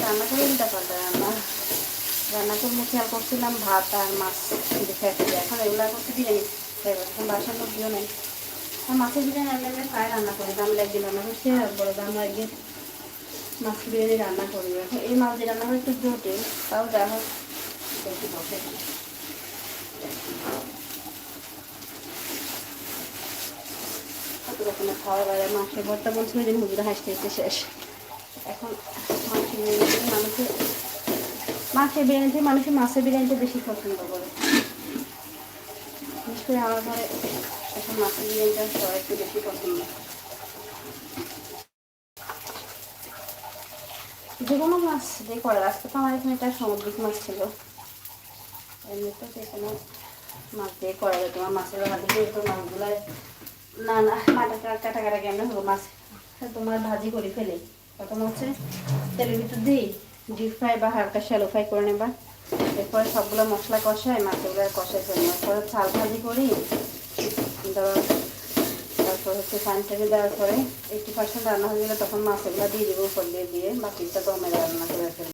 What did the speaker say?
রান্না করে উল্টা পাল্টা রান্না করবো খেয়াল করছিলাম, ভাত আর মাছ খেতে যায়। এখন এগুলো করতে বিরিয়ানি এখন বাসার লোক দিও নেই। আর মাছের বিরিয়ানি আমি প্রায় রান্না করি, দাম একদিন রান্না করছি আর বড় দাম একদিন মাছ বিরিয়ানি রান্না করি। এখন এই মাছ দিয়ে রান্না করে একটু জটিল, তাও যা হোক একটু বসে কত রকমের খাওয়া দাওয়া। মাছের ভর্তা বলছিল যে মুরগিটা হাসতে হাসতে শেষ। এখন মাছের বিরিয়ানিতে মানুষের মাছের বিরিয়ানিটা বেশি পছন্দ করে। বিশেষ করে আমার ঘরে এখন মাছের বিরিয়ানিটা সবাই একটু বেশি পছন্দ। যে কোনো মাছ দিয়ে করে, আজকে তো আমার এখানে একটা সামুদ্রিক মাছ ছিল, এমনিতে সেখানে মাছ দিয়ে করা যায়। তোমার মাছের ভাজি দিয়ে তো মাছগুলো না না কাটা কাটা কেমন হলো মাছ তোমার ভাজি করে ফেলে, প্রথম হচ্ছে তেলের ভিতর দিই ডিপ ফ্রাই বা হালকা শ্যালো ফ্রাই করে নেবা। এরপরে সবগুলো মশলা কষাই, মাছগুলো কষাই ফেলবো। এরপরে চাল ভাজি করি, তারপর হচ্ছে পানিটাকে দেওয়ার পরে 80% রান্না হয়ে গেলে তখন মাছগুলো দিয়ে দেবো, উপর দিয়ে বাকিটা দমে রান্না করে ফেলবো।